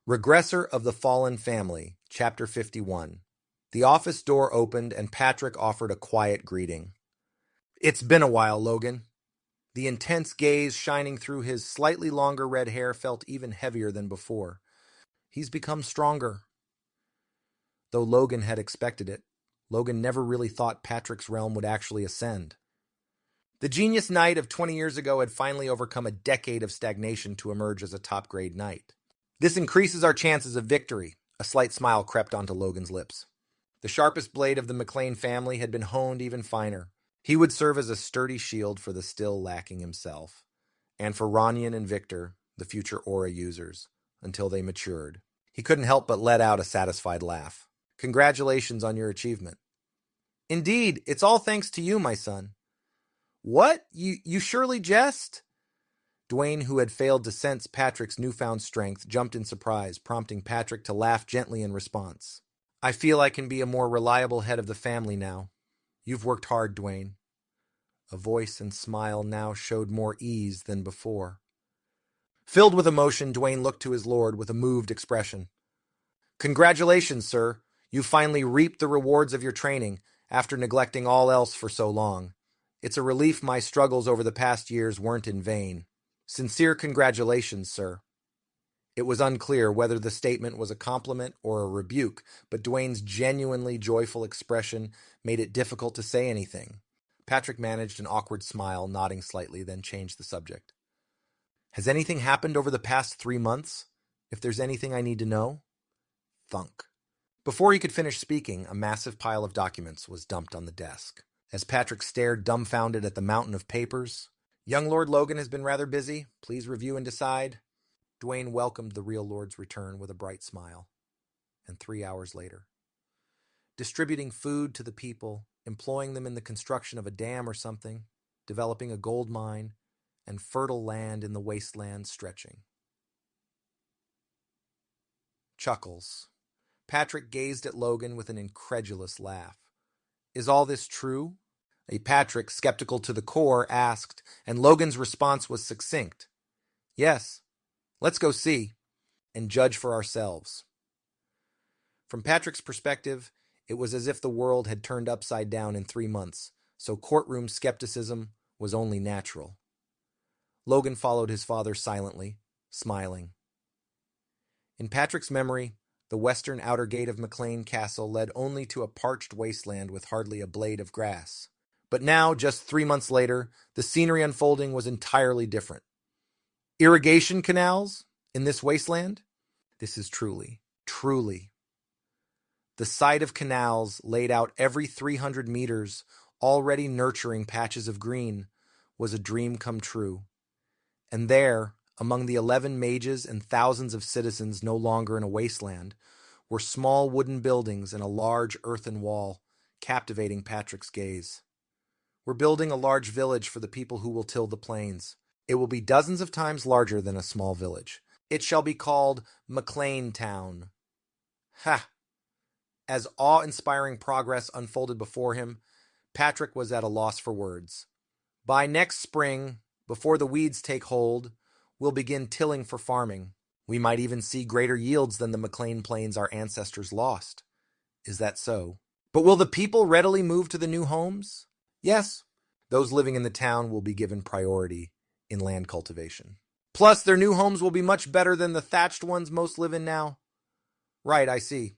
Regressor of the Fallen Family, Chapter 51. The office door opened and Patrick offered a quiet greeting. "It's been a while, Logan." The intense gaze shining through his slightly longer red hair felt even heavier than before. He's become stronger. Though Logan had expected it, Logan never really thought Patrick's realm would actually ascend. The genius knight of 20 years ago had finally overcome a decade of stagnation to emerge as a top-grade knight. "This increases our chances of victory." A slight smile crept onto Logan's lips. The sharpest blade of the McLaine family had been honed even finer. He would serve as a sturdy shield for the still lacking himself, and for Ronyan and Victor, the future aura users, until they matured. He couldn't help but let out a satisfied laugh. "Congratulations on your achievement." "Indeed, it's all thanks to you, my son." "What? You surely jest?" Dwayne, who had failed to sense Patrick's newfound strength, jumped in surprise, prompting Patrick to laugh gently in response. "I feel I can be a more reliable head of the family now. You've worked hard, Dwayne." A voice and smile now showed more ease than before. Filled with emotion, Dwayne looked to his lord with a moved expression. "Congratulations, sir. You finally reaped the rewards of your training after neglecting all else for so long. It's a relief my struggles over the past years weren't in vain. Sincere congratulations, sir." It was unclear whether the statement was a compliment or a rebuke, but Dwayne's genuinely joyful expression made it difficult to say anything. Patrick managed an awkward smile, nodding slightly, then changed the subject. "Has anything happened over the past 3 months? If there's anything I need to know?" Thunk. Before he could finish speaking, a massive pile of documents was dumped on the desk. As Patrick stared dumbfounded at the mountain of papers, "Young Lord Logan has been rather busy. Please review and decide." Dwayne welcomed the real Lord's return with a bright smile. And 3 hours later, distributing food to the people, employing them in the construction of a dam or something, developing a gold mine, and fertile land in the wasteland stretching. Chuckles. Patrick gazed at Logan with an incredulous laugh. "Is all this true?" A Patrick, skeptical to the core, asked, and Logan's response was succinct. "Yes. Let's go see, and judge for ourselves." From Patrick's perspective, it was as if the world had turned upside down in 3 months, so courtroom skepticism was only natural. Logan followed his father silently, smiling. In Patrick's memory, the western outer gate of McLaine Castle led only to a parched wasteland with hardly a blade of grass. But now, just 3 months later, the scenery unfolding was entirely different. Irrigation canals in this wasteland? This is truly. The sight of canals laid out every 300 meters, already nurturing patches of green, was a dream come true. And there, among the 11 mages and thousands of citizens no longer in a wasteland, were small wooden buildings and a large earthen wall, captivating Patrick's gaze. "We're building a large village for the people who will till the plains. It will be dozens of times larger than a small village. It shall be called McLaine Town." Ha! As awe-inspiring progress unfolded before him, Patrick was at a loss for words. "By next spring, before the weeds take hold, we'll begin tilling for farming. We might even see greater yields than the McLaine Plains our ancestors lost." "Is that so? But will the people readily move to the new homes?" "Yes. Those living in the town will be given priority in land cultivation. Plus, their new homes will be much better than the thatched ones most live in now." "Right, I see."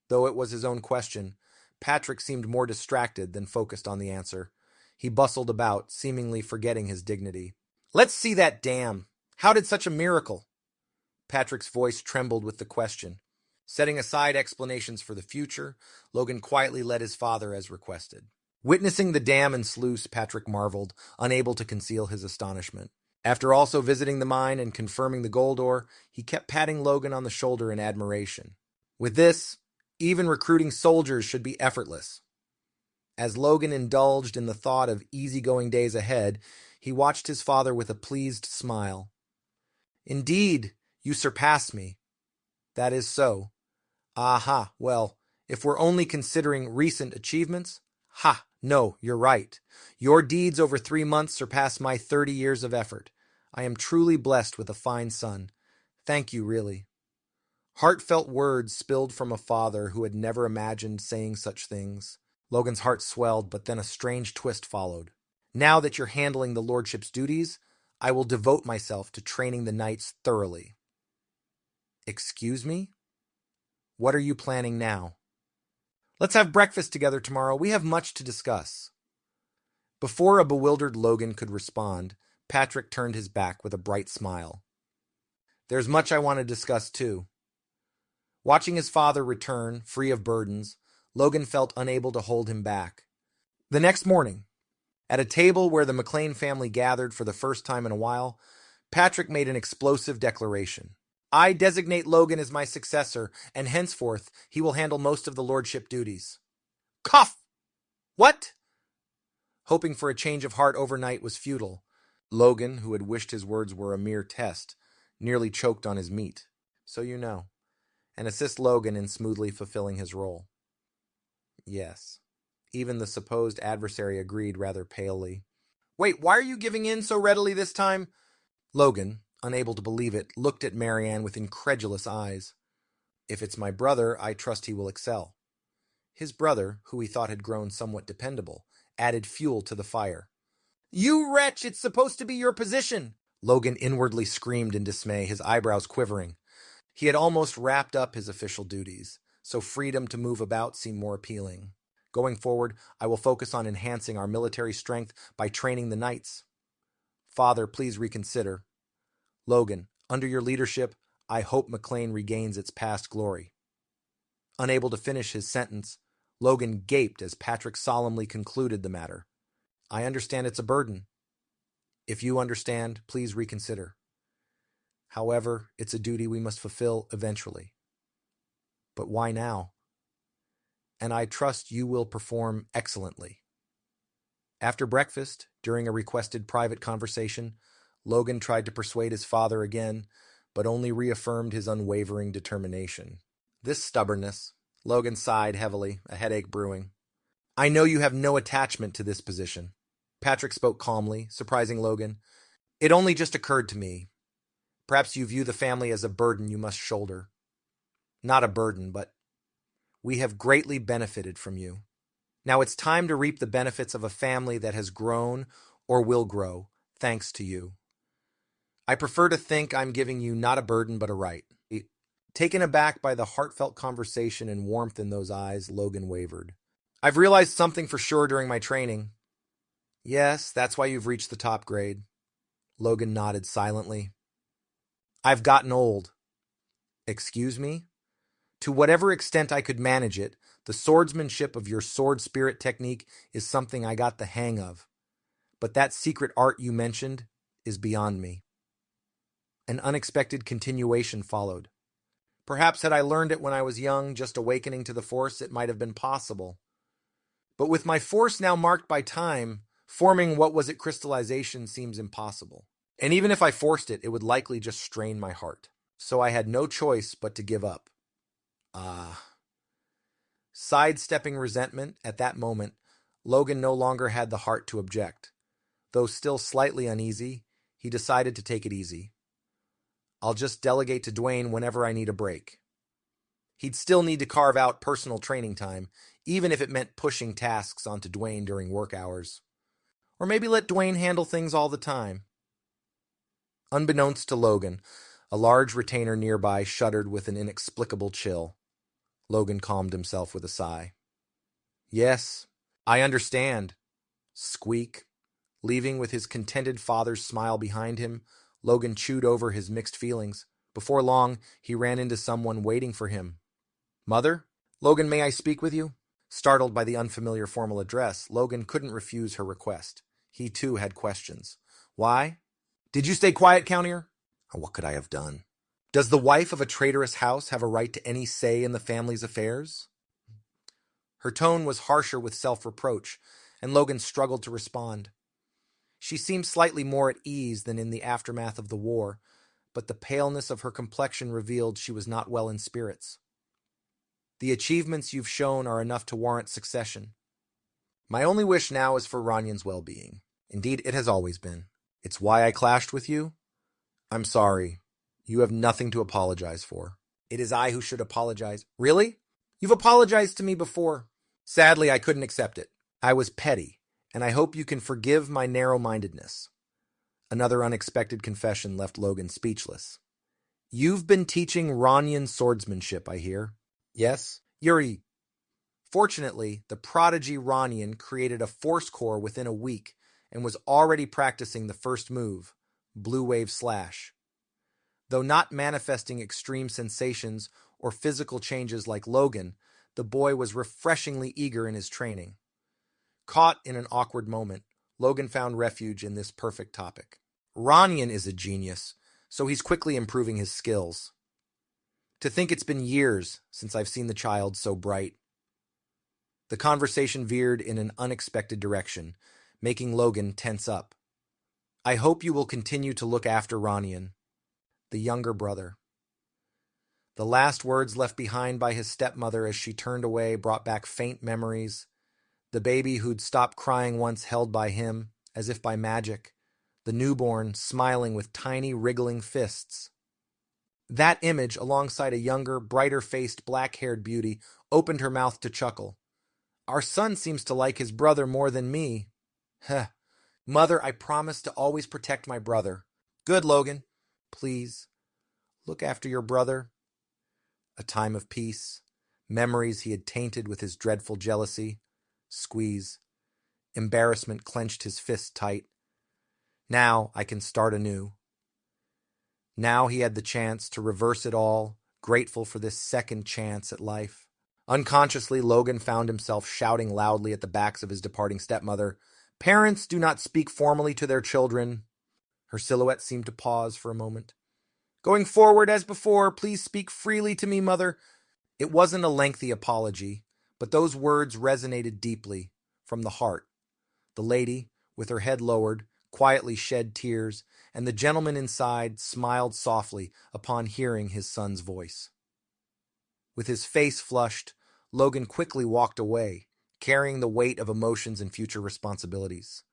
Though it was his own question, Patrick seemed more distracted than focused on the answer. He bustled about, seemingly forgetting his dignity. "Let's see that dam. How did such a miracle?" Patrick's voice trembled with the question. Setting aside explanations for the future, Logan quietly led his father as requested. Witnessing the dam and sluice, Patrick marveled, unable to conceal his astonishment. After also visiting the mine and confirming the gold ore, he kept patting Logan on the shoulder in admiration. With this, even recruiting soldiers should be effortless. As Logan indulged in the thought of easygoing days ahead, he watched his father with a pleased smile. "Indeed, you surpass me." "That is so." "Aha, well, if we're only considering recent achievements, ha! No, you're right. Your deeds over 3 months surpass my 30 years of effort. I am truly blessed with a fine son. Thank you, really." Heartfelt words spilled from a father who had never imagined saying such things. Logan's heart swelled, but then a strange twist followed. Now that you're handling the lordship's duties, I will devote myself to training the knights thoroughly. Excuse me? What are you planning now? Let's have breakfast together tomorrow. We have much to discuss. Before a bewildered Logan could respond, Patrick turned his back with a bright smile. There's much I want to discuss, too. Watching his father return, free of burdens, Logan felt unable to hold him back. The next morning, at a table where the McLaine family gathered for the first time in a while, Patrick made an explosive declaration. I designate Logan as my successor, and henceforth he will handle most of the lordship duties. Cough! What? Hoping for a change of heart overnight was futile. Logan, who had wished his words were a mere test, nearly choked on his meat. So you know. And assist Logan in smoothly fulfilling his role. Yes. Even the supposed adversary agreed rather palely. Wait, why are you giving in so readily this time? Logan, unable to believe it, looked at Marianne with incredulous eyes. If it's my brother, I trust he will excel. His brother, who he thought had grown somewhat dependable, added fuel to the fire. You wretch, it's supposed to be your position! Logan inwardly screamed in dismay, his eyebrows quivering. He had almost wrapped up his official duties, so freedom to move about seemed more appealing. Going forward, I will focus on enhancing our military strength by training the knights. Father, please reconsider. Logan, under your leadership, I hope McLaine regains its past glory. Unable to finish his sentence, Logan gaped as Patrick solemnly concluded the matter. I understand it's a burden. If you understand, please reconsider. However, it's a duty we must fulfill eventually. But why now? And I trust you will perform excellently. After breakfast, during a requested private conversation, Logan tried to persuade his father again, but only reaffirmed his unwavering determination. This stubbornness, Logan sighed heavily, a headache brewing. I know you have no attachment to this position. Patrick spoke calmly, surprising Logan. It only just occurred to me. Perhaps you view the family as a burden you must shoulder. Not a burden, but we have greatly benefited from you. Now it's time to reap the benefits of a family that has grown or will grow, thanks to you. I prefer to think I'm giving you not a burden, but a right. Taken aback by the heartfelt conversation and warmth in those eyes, Logan wavered. I've realized something for sure during my training. Yes, that's why you've reached the top grade. Logan nodded silently. I've gotten old. Excuse me? To whatever extent I could manage it, the swordsmanship of your sword spirit technique is something I got the hang of. But that secret art you mentioned is beyond me. An unexpected continuation followed. Perhaps had I learned it when I was young, just awakening to the Force, it might have been possible. But with my Force now marked by time, forming what was it crystallization seems impossible. And even if I forced it, it would likely just strain my heart. So I had no choice but to give up. Sidestepping resentment, at that moment, Logan no longer had the heart to object. Though still slightly uneasy, he decided to take it easy. I'll just delegate to Dwayne whenever I need a break. He'd still need to carve out personal training time, even if it meant pushing tasks onto Dwayne during work hours. Or maybe let Dwayne handle things all the time. Unbeknownst to Logan, a large retainer nearby shuddered with an inexplicable chill. Logan calmed himself with a sigh. Yes, I understand. Squeak. Leaving with his contented father's smile behind him, Logan chewed over his mixed feelings. Before long, he ran into someone waiting for him. Mother? Logan, may I speak with you? Startled by the unfamiliar formal address, Logan couldn't refuse her request. He, too, had questions. Why? Did you stay quiet, Countier? What could I have done? Does the wife of a traitorous house have a right to any say in the family's affairs? Her tone was harsher with self-reproach, and Logan struggled to respond. She seemed slightly more at ease than in the aftermath of the war, but the paleness of her complexion revealed she was not well in spirits. The achievements you've shown are enough to warrant succession. My only wish now is for Ranyan's well-being. Indeed, it has always been. It's why I clashed with you. I'm sorry. You have nothing to apologize for. It is I who should apologize. Really? You've apologized to me before. Sadly, I couldn't accept it. I was petty, and I hope you can forgive my narrow-mindedness. Another unexpected confession left Logan speechless. You've been teaching Ranyan swordsmanship, I hear. Yes? Yuri. Fortunately, the prodigy Ranyan created a force core within a week and was already practicing the first move, Blue Wave Slash. Though not manifesting extreme sensations or physical changes like Logan, the boy was refreshingly eager in his training. Caught in an awkward moment, Logan found refuge in this perfect topic. Ranyan is a genius, so he's quickly improving his skills. To think it's been years since I've seen the child so bright. The conversation veered in an unexpected direction, making Logan tense up. I hope you will continue to look after Ranyan, the younger brother. The last words left behind by his stepmother as she turned away brought back faint memories. The baby who'd stopped crying once held by him, as if by magic. The newborn smiling with tiny, wriggling fists. That image, alongside a younger, brighter-faced, black-haired beauty, opened her mouth to chuckle. Our son seems to like his brother more than me. Heh. Mother, I promise to always protect my brother. Good, Logan. Please, look after your brother. A time of peace. Memories he had tainted with his dreadful jealousy. Squeeze. Embarrassment clenched his fist tight. Now I can start anew. Now he had the chance to reverse it all, grateful for this second chance at life. Unconsciously, Logan found himself shouting loudly at the backs of his departing stepmother, Parents do not speak formally to their children. Her silhouette seemed to pause for a moment. Going forward as before, please speak freely to me, mother. It wasn't a lengthy apology, but those words resonated deeply, from the heart. The lady, with her head lowered, quietly shed tears, and the gentleman inside smiled softly upon hearing his son's voice. With his face flushed, Logan quickly walked away, carrying the weight of emotions and future responsibilities.